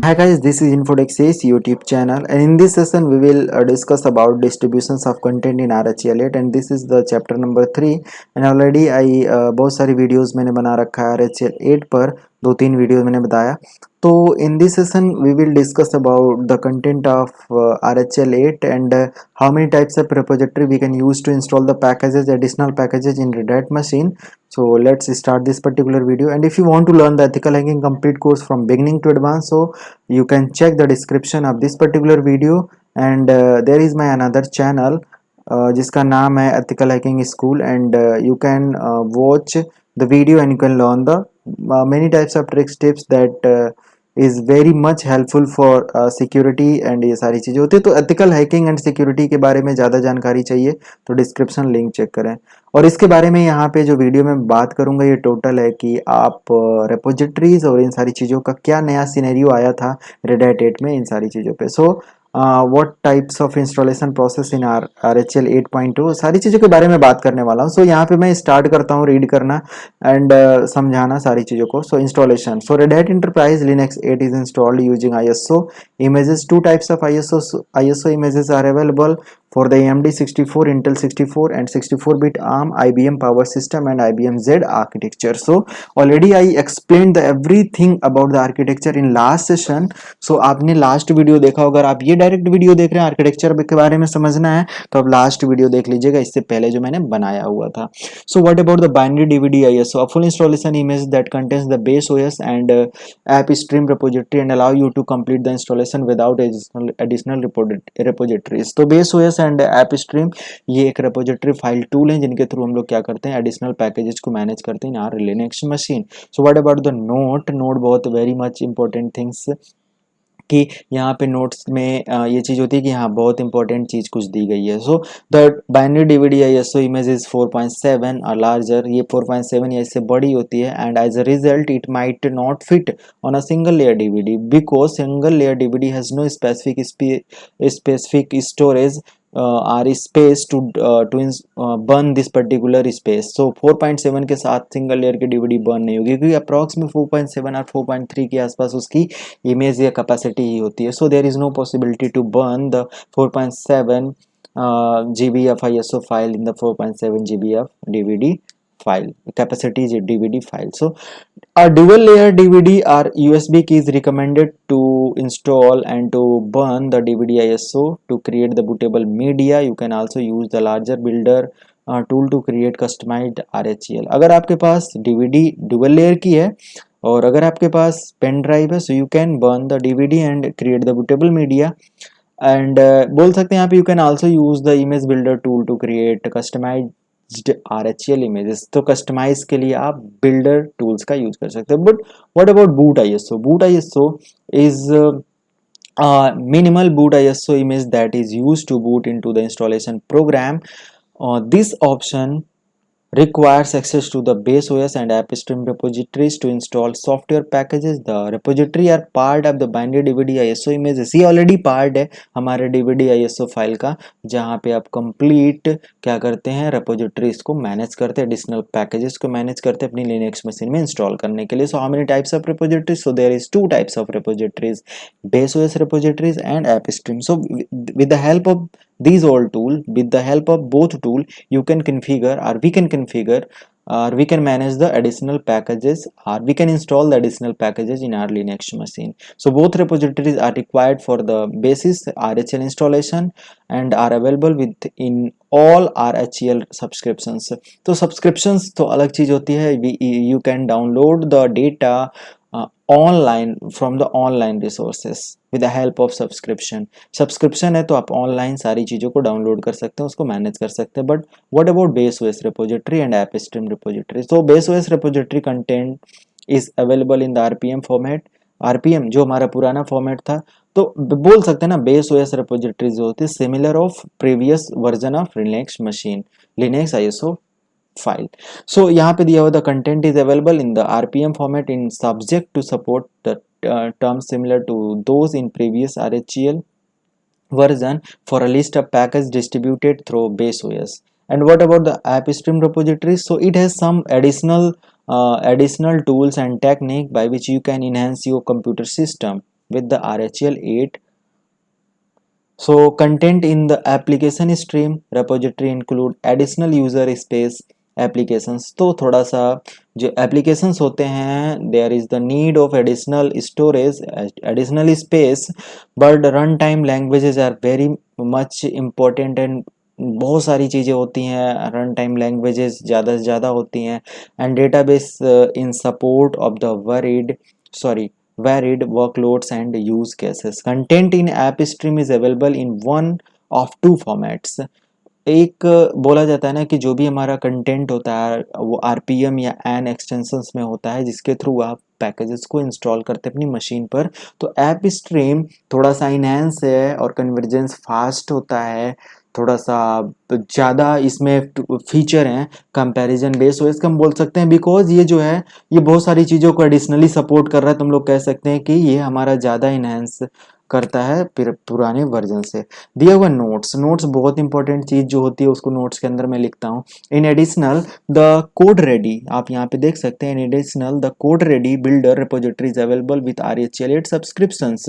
Hi guys, this is InfoDex's YouTube channel, and in this session we will discuss about distributions of content in RHEL8, and this is the chapter number 3. and already I बहुत सारी videos मैंने बना रखा है RHEL8 पर, दो तीन video मैंने बताया. तो in this session we will discuss about the content of RHEL8 and how many types of repository we can use to install the packages, additional packages in Red Hat machine. So let's start this particular video. And if you want to learn the ethical hacking complete course from beginning to advanced, so you can check the description of this particular video. And there is my another channel जिसका नाम है ethical hacking school, and you can watch the video and you can learn the many types of tricks tips that is very much helpful for security. and ये सारी चीज़ें होती है. तो ethical hacking and security के बारे में ज़्यादा जानकारी चाहिए तो डिस्क्रिप्शन लिंक चेक करें. और इसके बारे में यहाँ पे जो वीडियो में बात करूँगा ये टोटल है कि आप रेपोजिटरीज और इन सारी चीज़ों का क्या नया सिनेरियो आया था रेड हैट 8 में, इन सारी चीज़ों पे. So what types of installation process in RHEL 8.2, सारी चीज़ों के बारे में बात करने वाला हूँ. सो यहाँ पे मैं स्टार्ट करता हूँ रीड करना एंड समझाना सारी चीज़ों को. So installation. So Red Hat Enterprise Linux 8 is installed using ISO images. Two types of ISO images are available for the AMD 64, Intel 64 and 64-bit ARM, IBM Power System and IBM Z architecture. So already I explained the everything about the architecture in last session. So आपने last video देखा, अगर आप ये direct video देख रहे हैं architecture के बारे में समझना है तो आप लास्ट वीडियो देख लीजिएगा, इससे पहले जो मैंने बनाया हुआ था. So what about the binary DVD ISO? A full installation image that contains the base OS and AppStream repository and allow you to complete the installation without additional repositories. तो base OS and app stream ये एक repository file tool है जिनके through हम लोग क्या करते हैं, एडिशनल पैकेजेस को मैनेज करते हैं in our Linux machine. So what about the note बहुत वेरी मच इंपॉर्टेंट थिंग्स कि यहाँ पे नोट्स में ये चीज़ होती है कि यहाँ बहुत इंपॉर्टेंट चीज़ कुछ दी गई है. So the binary DVD ISO image is 4.7 और लार्जर, ये 4.7 या इससे बड़ी होती है. And as a result it might not fit on a single layer DVD because single layer DVD has no specific storage or space to burn this particular space. So 4.7 के साथ single layer की DVD burn नहीं होगी क्योंकि approx में 4.7 और 4.3 के आसपास उसकी इमेज या कैपेसिटी ही होती है. So there is no possibility to burn the 4.7 GB of ISO file in the 4.7 GB of DVD file. Capacity is a DVD file. So a dual layer DVD or USB key is recommended to install and to burn the DVD ISO to create the bootable media. You can also use the larger builder tool to create customized RHEL. अगर आपके पास DVD dual layer की है और अगर आपके पास pen drive है, so you can burn the DVD and create the bootable media. And बोल सकते हैं यहाँ पे you can also use the image builder tool to create customized RHEL images. तो कस्टमाइज के लिए आप बिल्डर टूल्स का यूज कर सकते हो. But what about boot ISO? Boot ISO is minimal boot ISO image that is used to boot into the installation program. This option requires access to the base OS and AppStream repositories to install software packages. The repository are part of the binary DVD ISO images. ये already part है हमारे DVD ISO file का जहाँ पे आप complete क्या करते हैं, repositories को मैनेज करते हैं, एडिशनल पैकेजेस को मैनेज करते हैं अपनी लिनक्स मशीन में इंस्टॉल करने के लिए. So how many types of repositories? So there is two types of repositories, base OS repositories and AppStream. So with the help of these all tool, with the help of both tool, you can configure or we can configure or we can manage the additional packages or we can install the additional packages in our Linux machine. So both repositories are required for the basis RHEL installation and are available within all RHEL subscriptions. तो subscriptions तो अलग चीज होती है. You can download the data online from the online resources with the help of subscription है तो आप online सारी चीज़ों को डाउनलोड कर सकते हैं, उसको मैनेज कर सकते हैं. But what about base OS repository and AppStream repository? So base OS repository content is available in the RPM format. RPM जो हमारा पुराना फॉर्मेट था, तो बोल सकते हैं ना बेस OS repository जो होती है similar of previous version of Linux machine, Linux ISO file. So यहाँ पे दिया हुआ the content is available in the RPM format in subject to support the terms similar to those in previous RHEL version for a list of packages distributed through base OS. And what about the AppStream repository? So it has some additional tools and technique by which you can enhance your computer system. with the RHEL 8. So content in the application stream repository include additional user space applications. तो थोड़ा सा जो applications होते हैं there is the need of additional storage, additional space, but runtime languages are very much important and बहुत सारी चीज़ें होती हैं रन टाइम लैंग्वेजेस ज़्यादा से ज़्यादा होती हैं and database in support of the varied workloads and use cases. Content in AppStream is available in one of two formats. एक बोला जाता है ना कि जो भी हमारा कंटेंट होता है वो RPM या एन एक्सटेंशंस में होता है जिसके थ्रू आप पैकेजेस को इंस्टॉल करते हैं अपनी मशीन पर। तो ऐप स्ट्रीम थोड़ा सा इनहेंस है और कन्वर्जेंस फास्ट होता है, थोड़ा सा ज़्यादा इसमें फीचर हैं कंपैरिजन बेस ओएस का हम बोल सकते हैं, बिकॉज ये जो है ये बहुत सारी चीज़ों को एडिशनली सपोर्ट कर रहा है। तो हम लोग कह सकते हैं कि ये हमारा ज़्यादा इनहेंस करता है फिर पुराने वर्जन से। दिया हुआ नोट्स बहुत इंपॉर्टेंट चीज़ जो होती है उसको नोट्स के अंदर मैं लिखता हूँ। In additional the code ready, आप यहाँ पे देख सकते हैं, in additional the code ready builder repository is available with RHEL8 subscriptions.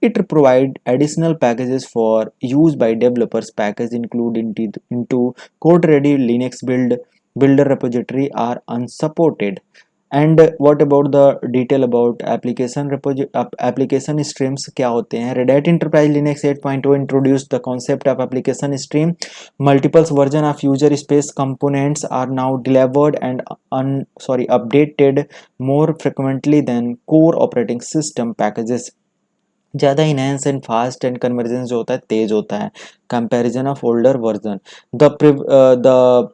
It provide additional packages for use by developers. Package include into code ready Linux builder repository are unsupported. And what about the detail about application streams क्या होते हैं? Red Hat Enterprise Linux 8.0 introduced the concept of application stream. Multiple version of user space components are now delivered and updated more frequently than core operating system packages. ज़्यादा enhance and fast and convergence जो होता है तेज होता है comparison of older version. The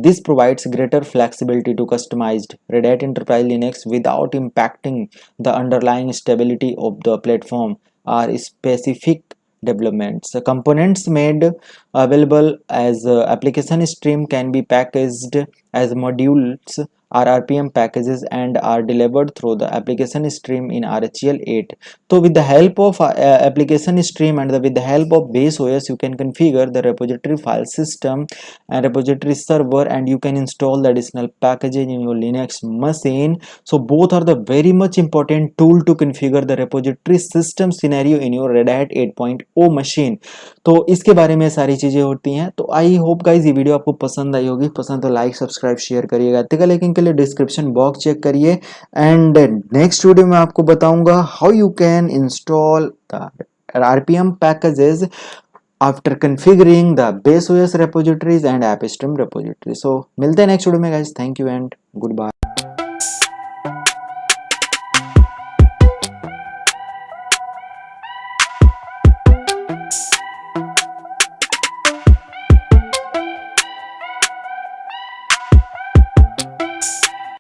this provides greater flexibility to customized Red Hat Enterprise Linux without impacting the underlying stability of the platform or specific developments. Components made available as application stream can be packaged as modules or RPM packages and are delivered through the application stream in RHEL 8. So with the help of application stream and with the help of BaseOS, you can configure the repository file system and repository server, and you can install the additional packages in your Linux machine. So both are the very much important tool to configure the repository system scenario in your Red Hat 8.0 machine. तो इसके बारे में सारी चीजें होती हैं। तो I hope guys ये वीडियो आपको पसंद आई होगी, पसंद तो लाइक सब्सक्राइब शेयर करिएगा। एथिकल हैकिंग के लिए डिस्क्रिप्शन बॉक्स चेक करिए एंड नेक्स्ट वीडियो में आपको बताऊंगा how you can install the RPM packages after configuring the BaseOS repositories and AppStream repository. So मिलते हैं नेक्स्ट वीडियो में guys, thank you and good bye.